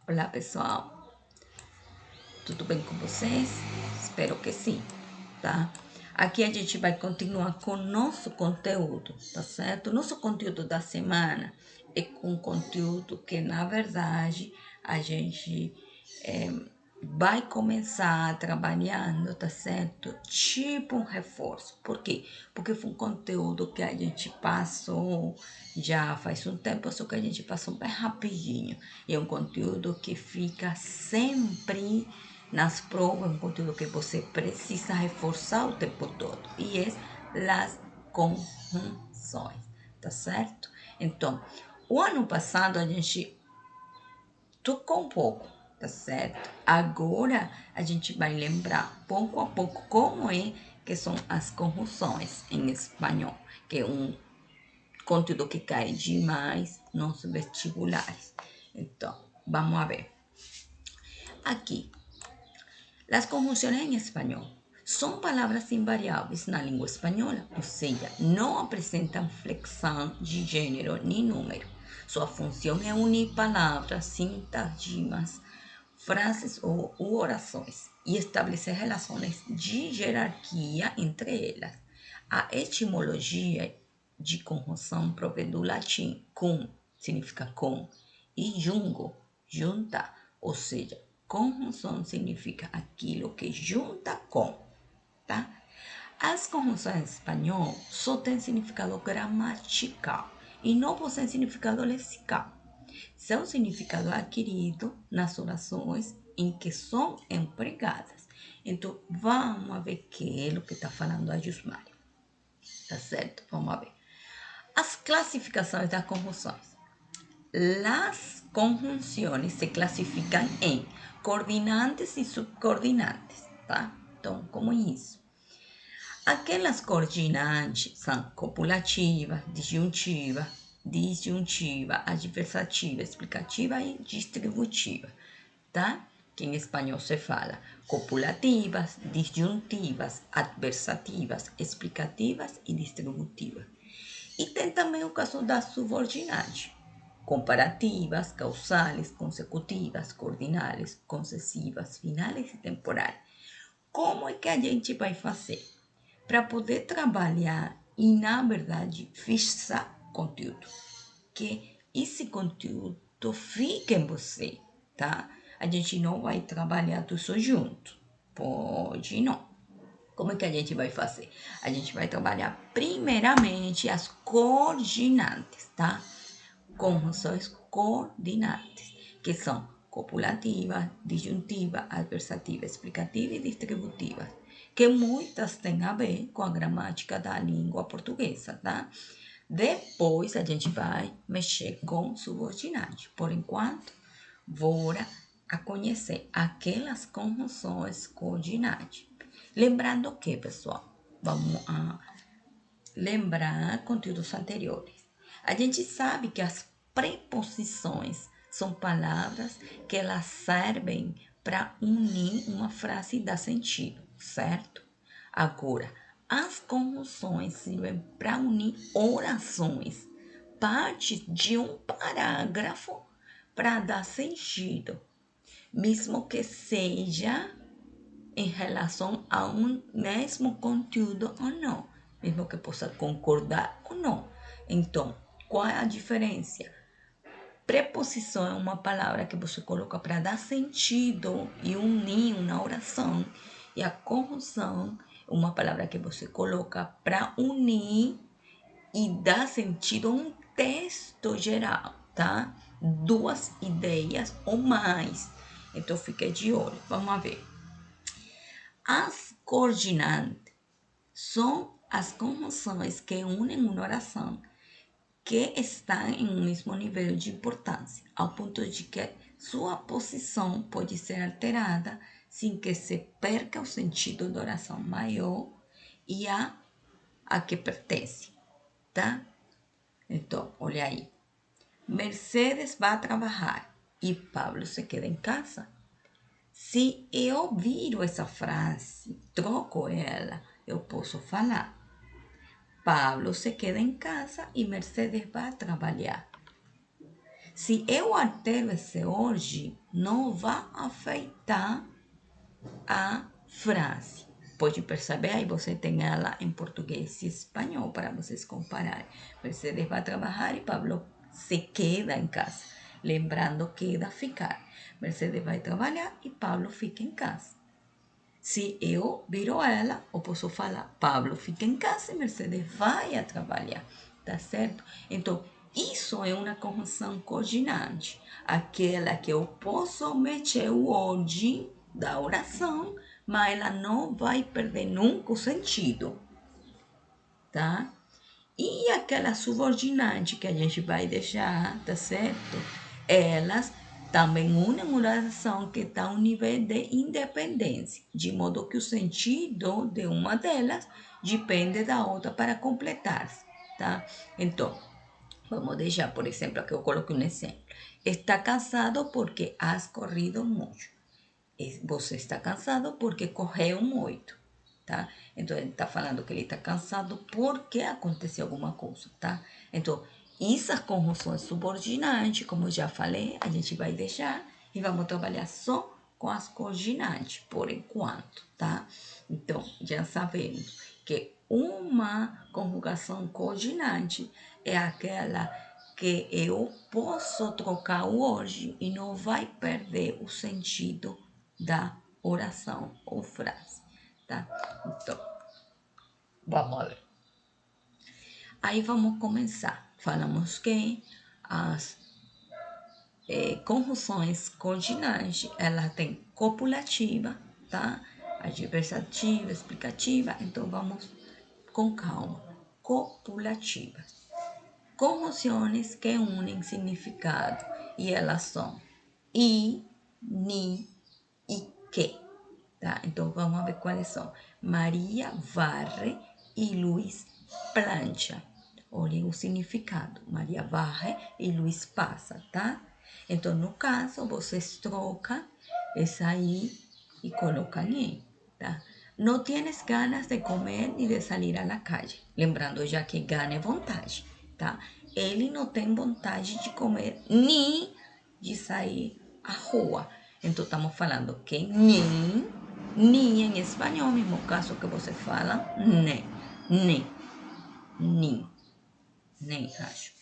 Olá pessoal, tudo bem com vocês? Espero que sim, tá? Aqui a gente vai continuar com o nosso conteúdo, tá certo? Nosso conteúdo da semana é com conteúdo que na verdade a gente vai começar trabalhando, tá certo? Tipo um reforço. Por quê? Porque foi um conteúdo que a gente passou já faz um tempo, só que a gente passou bem rapidinho. E é um conteúdo que fica sempre nas provas, um conteúdo que você precisa reforçar o tempo todo. E é as conjunções, tá certo? Então, o ano passado a gente tocou um pouco, tá certo? Agora a gente vai lembrar pouco a pouco como é que são as conjunções em espanhol, que é um conteúdo que cai demais nos vestibulares. Então, vamos a ver. Aquí, las conjunciones en español son palabras invariáveis na língua espanhola, ou seja, não apresentam flexão de gênero nem número. Sua função é unir palavras, sintagmas, frases ou orações e estabelecer relações de hierarquia entre elas. A etimologia de conjunção provém do latim cum, significa com, e jungo, junta, ou seja, conjunção significa aquilo que junta com, tá? As conjunções em espanhol só têm significado gramatical e não possuem significado lexical. Seu significado é adquirido nas orações em que são empregadas. Então, vamos ver que é o que está falando a Jusmari. Tá certo? Vamos ver. As classificações das conjunções. Las conjunciones se classificam em coordinantes e subcoordinantes, tá? Então, como isso? Aquelas coordinantes são copulativa, disjuntiva, adversativa, explicativa e distributiva, tá? Que em espanhol se fala copulativas, disjuntivas, adversativas, explicativas e distributivas. E tem também o caso da subordinante, comparativas, causales, consecutivas, coordinales, concessivas, finais e temporais. Como é que a gente vai fazer? Para poder trabalhar e, na verdade, fixar conteúdo. Que esse conteúdo fique em você, tá? A gente não vai trabalhar tudo junto. Pode não. Como é que a gente vai fazer? A gente vai trabalhar primeiramente as coordinantes, tá? Conjunções coordinantes, que são copulativa, disjuntiva, adversativa, explicativa e distributiva, que muitas têm a ver com a gramática da língua portuguesa, tá? Depois a gente vai mexer com subordinante. Por enquanto, vou a conhecer aquelas conjunções coordinantes. Lembrando que, pessoal, vamos a lembrar conteúdos anteriores. A gente sabe que as preposições são palavras que elas servem para unir uma frase e dar sentido, certo? Agora, as conjunções servem para unir orações, partes de um parágrafo para dar sentido, mesmo que seja em relação a um mesmo conteúdo ou não, mesmo que possa concordar ou não. Então, qual é a diferença? Preposição é uma palavra que você coloca para dar sentido e unir uma oração. E a conjunção é uma palavra que você coloca para unir e dar sentido a um texto geral, tá? Duas ideias ou mais. Então, fique de olho. Vamos ver. As coordinantes são as conjunções que unem uma oração que está em um mesmo nível de importância, ao ponto de que sua posição pode ser alterada sem que se perca o sentido da oração maior e a que pertence, tá? Então, olha aí. Mercedes vai trabalhar e Pablo se queda em casa. Se eu viro essa frase, troco ela, eu posso falar: Pablo se queda em casa e Mercedes vai trabalhar. se eu altero esse hoje, não vai afetar a frase. Pode perceber, aí você tem ela em português e espanhol para vocês compararem. Mercedes vai trabalhar e Pablo se queda em casa. Lembrando, queda ficar. Mercedes vai trabalhar e Pablo fica em casa. Se eu viro ela, eu posso falar, Pablo fica em casa e Mercedes vai a trabalhar. Tá certo? Então, isso é uma conjunção coordinante. Aquela que eu posso mexer o hoje da oração, mas ela não vai perder nunca o sentido, tá? E aquela subordinante que a gente vai deixar, tá certo? Elas também unem uma oração que está a um nível de independência, de modo que o sentido de uma delas depende da outra para completar-se, tá? Então, vamos deixar, por exemplo, aqui eu coloquei um exemplo. Está cansado porque has corrido muito. Você está cansado porque correu muito, tá? Então, ele está falando que ele está cansado porque aconteceu alguma coisa, tá? Então, essas conjunções subordinantes, como eu já falei, a gente vai deixar e vamos trabalhar só com as coordinantes, por enquanto, tá? Então, já sabemos que uma conjugação coordinante é aquela que eu posso trocar o hoje e não vai perder o sentido da oração ou frase, tá? Então, vamos ver. Aí vamos começar. Falamos que as conjunções coordinantes, ela tem copulativa, tá? Adversativa, explicativa. Então, vamos com calma. Copulativa. Conjunções que unem significado e elas são e, ni e que. Tá? Então, vamos ver quais são. Maria varre e Luiz plancha. Olhem o significado. Maria varre e Luiz passa, tá? Então, no caso, vocês trocam essa aí e colocam aí, tá? Não tienes ganas de comer ni de salir a la calle. Lembrando já que gana é vontade, tá? Ele não tem vontade de comer nem de sair à rua. Então, estamos falando que nem em espanhol, mesmo caso que você fala, nem, acho.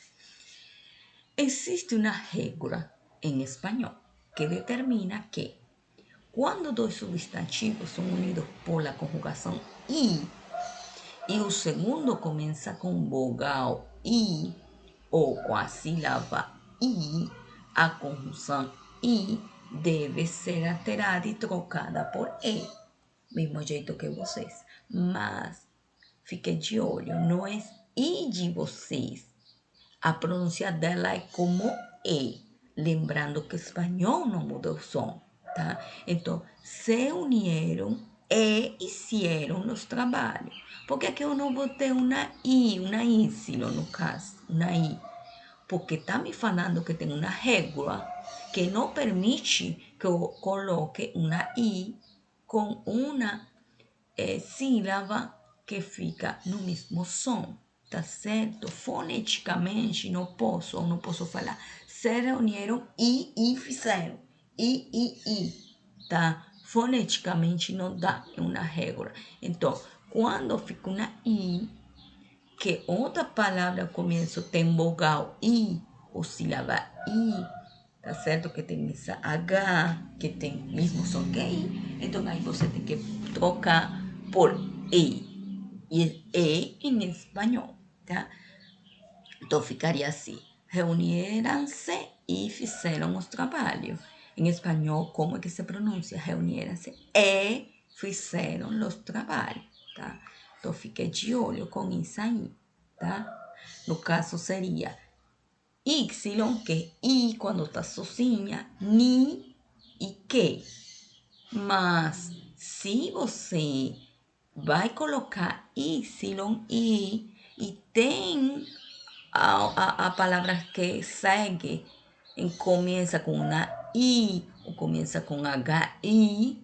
Existe uma regra em espanhol que determina que quando dois substantivos são unidos por la conjugação e o segundo começa com vogal I ou com a sílaba I, a conjunção I deve ser alterada e trocada por E. Mesmo jeito que vocês. Mas fique de olho, não é I de vocês. A pronúncia dela é como E. Lembrando que o espanhol não muda o som, tá? Então, se unieram e hicieron os trabalhos. Por que eu não botei uma I no caso? Uma I. Porque está me falando que tem uma regra que não permite que eu coloque uma I com uma sílaba que fica no mesmo som, tá certo? Foneticamente não posso falar. Se reuniram e fizeram. I, tá? Foneticamente não dá, é uma regra. Então, quando fica uma I, que outra palavra começo tem vogal I, ou sílaba I, tá certo? Que tem essa H, que tem mesmo som que I, então aí você tem que trocar por E. E em espanhol, tá? Então ficaria assim: reunieram-se e fizeram os trabalhos. Em espanhol, como é que se pronuncia? Reunieram-se e fizeram os trabalhos, tá? Então fique de olho com isso aí, tá? No caso seria Y, que é I quando está sozinha, ni e que. Mas se você vai colocar Y e tem a palavra que segue, começa com uma I ou começa com HI,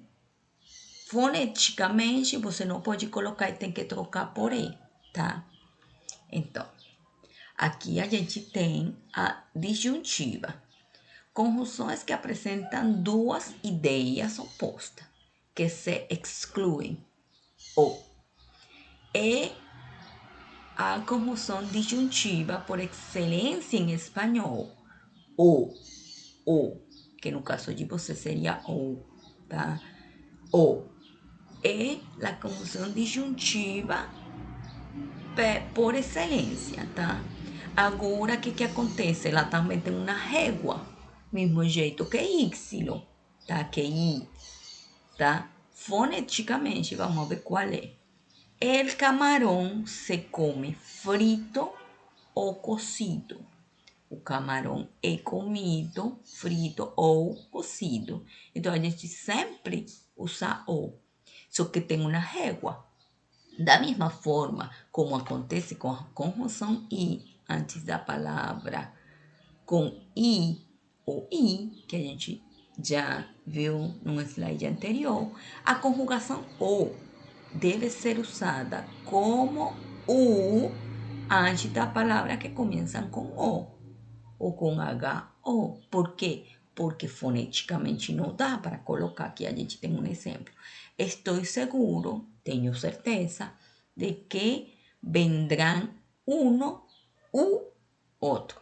foneticamente você não pode colocar e tem que trocar por E, tá? Então, Aqui a gente tem a disjuntiva. Conjunções que apresentam duas ideias opostas, que se excluem. O é a conjunção disjuntiva por excelência em espanhol. O, que no caso de você seria o, tá? O é a conjunção disjuntiva por excelência, tá? Agora, o que acontece? Ela também tem uma régua, mesmo jeito que y, tá? Que i, tá? Foneticamente, vamos ver qual é. El camarón se come frito ou cozido. O camarão é comido, frito ou cozido. Então, a gente sempre usa o, só que tem uma régua. Da mesma forma como acontece com a conjunção i antes da palavra com i ou i, que a gente já viu no slide anterior, a conjugação o deve ser usada como u antes da palavra que começam com o ou com H-O. Por quê? Porque foneticamente não dá para colocar. Aqui a gente tem um exemplo. Estou seguro, tenho certeza, de que vendrão uno u outro.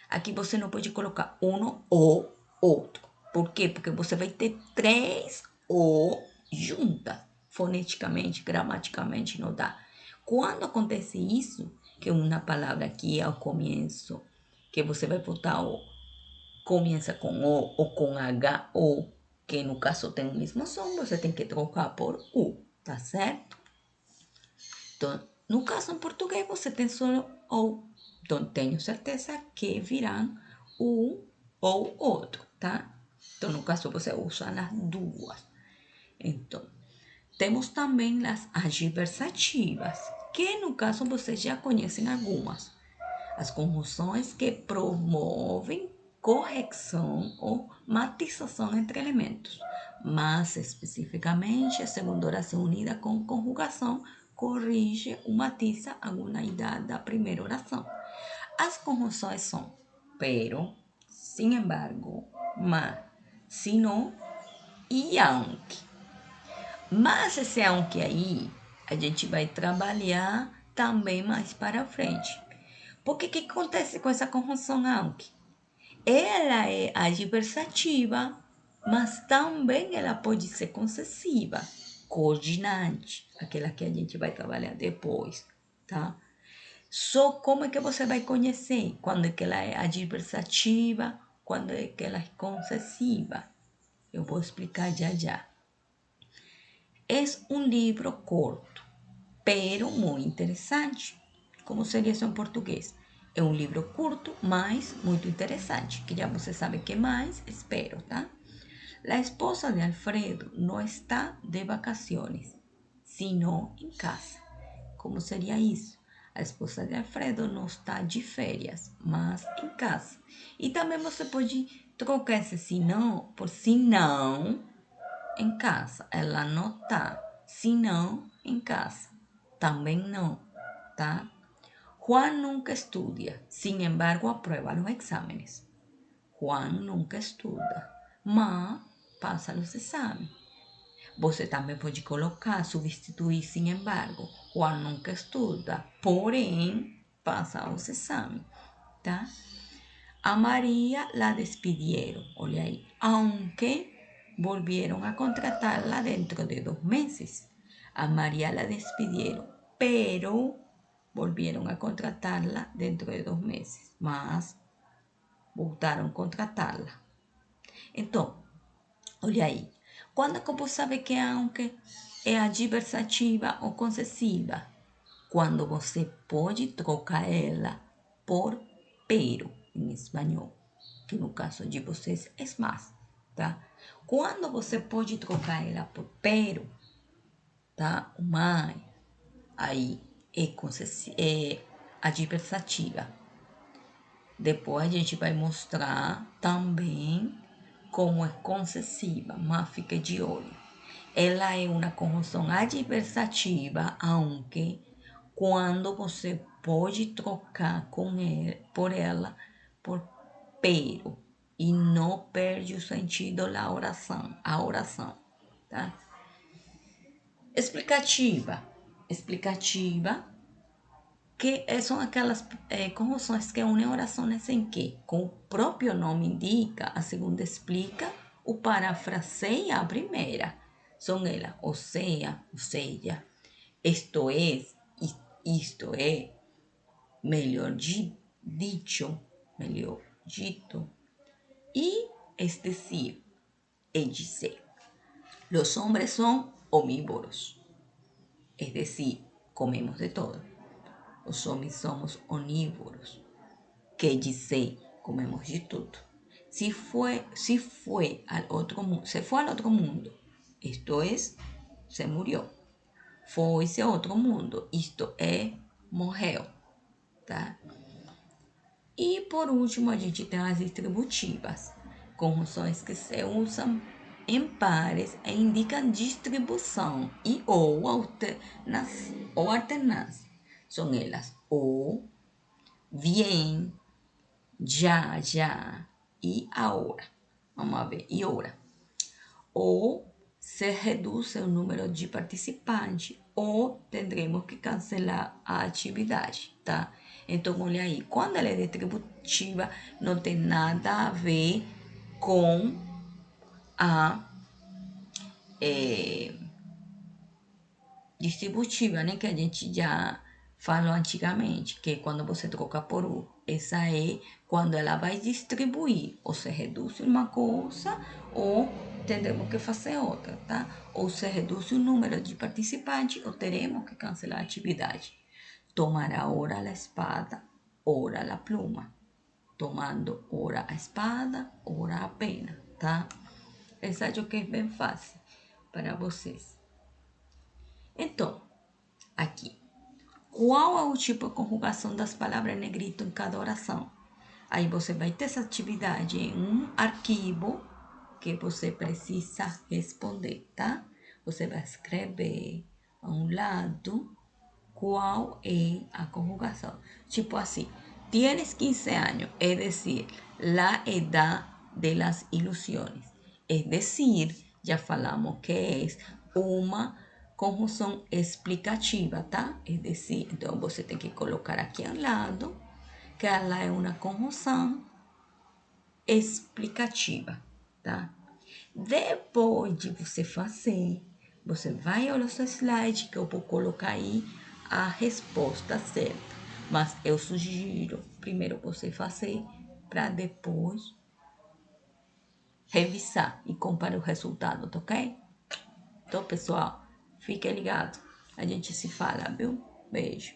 Aqui você não pode colocar uno ou outro. Por quê? Porque você vai ter três o juntas. Foneticamente, gramaticamente não dá. Quando acontece isso, que uma palavra aqui ao começo, que você vai botar o, começa com o ou com H-O, que no caso tem o mesmo som, você tem que trocar por U, tá certo? Então, no caso em português, você tem só o. Então, tenho certeza que virão um ou outro, tá? Então, no caso, você usa as duas. Então, temos também as adversativas, que no caso vocês já conhecem algumas. As conjunções que promovem correção ou matização entre elementos. Mais especificamente, a segunda oração unida com conjugação corrige ou matiza alguma ideia da primeira oração. As conjunções são pero, sin embargo, mas, sino e aunque. Mas esse aunque aí, a gente vai trabalhar também mais para frente. Porque o que acontece com essa conjunção aunque? Ela é adversativa, mas também ela pode ser concessiva, coordinante, aquela que a gente vai trabalhar depois, tá? Só como é que você vai conhecer quando é que ela é adversativa, quando é que ela é concessiva? Eu vou explicar já já. É um livro curto, pero muito interessante. Como seria isso em português? É um livro curto, mas muito interessante, que já você sabe que mais espero, tá? La esposa de Alfredo no está de vacaciones, sino em casa. Como seria isso? A esposa de Alfredo não está de férias, mas em casa. E também você pode trocar esse senão por senão em casa. Ela não está, senão em casa. Também não, tá? Juan nunca estudia, sin embargo aprueba los exámenes. Juan nunca estuda, mas passa os exames. Você também pode colocar, substituir, sin embargo. Juan nunca estuda, porém passa os exames, tá? A María la despidieron, olha aí, aunque volvieron a contratarla dentro de 2 meses. A María la despidieron, pero volvieron a contratarla dentro de 2 meses, mas voltaram a contratá-la. Então, olha aí, quando é que você sabe que aunque é adversativa ou concessiva? Quando você pode trocar ela por pero em espanhol, que no caso de vocês é mais, tá? Quando você pode trocar ela por pero, tá? O mais, aí é adversativa. Depois a gente vai mostrar também como é concessiva, mas fique de olho. Ela é uma conjunção adversativa, aunque quando você pode trocar por ela por pero e não perde o sentido da oração, a oração, tá? Explicativa. Explicativa, que são aquelas conjunções que unem orações em que, como o próprio nome indica, a segunda explica, o parafraseia a primeira. São elas, ou seja, isto é, melhor dito, y es decir, dice. Los hombres son omnívoros, es decir, comemos de todo. Os homens somos onívoros, que dice, comemos de tudo. Se fue al otro mundo, esto es, se murió. Foi-se a outro mundo, isto é, morreu, tá? E por último, a gente tem as distributivas, conjunções que se usam em pares e indicam distribuição e ou alternância. São elas o, bien, já e ahora. Vamos a ver, e ora. Ou se reduz o número de participantes ou tendremos que cancelar a atividade, tá? Então, olha aí, quando ela é distributiva, não tem nada a ver com a distributiva, né? Que a gente já falou antigamente, que quando você troca por U. Essa é quando ela vai distribuir, ou se reduz uma coisa, ou tendremos que fazer outra, tá? Ou se reduz o número de participantes, ou teremos que cancelar a atividade. Tomará ora a espada, ora a pluma. Tomando ora a espada, ora a pena, tá? Essa acho que é bem fácil para vocês. Então, aqui, qual é o tipo de conjugação das palavras em negrito em cada oração? Aí você vai ter essa atividade em um arquivo que você precisa responder, tá? Você vai escrever a um lado qual é a conjugação. Tipo assim, tienes 15 años, es decir, la edad de las ilusiones. Es decir, já falamos que é uma conjunção explicativa, tá? É decir, então você tem que colocar aqui ao lado que ela é uma conjunção explicativa, tá? Depois de você fazer, você vai ao nosso slide que eu vou colocar aí a resposta certa. Mas eu sugiro primeiro você fazer para depois revisar e comparar o resultado, tá ok? Então, pessoal, fique ligado. A gente se fala, viu? Beijo.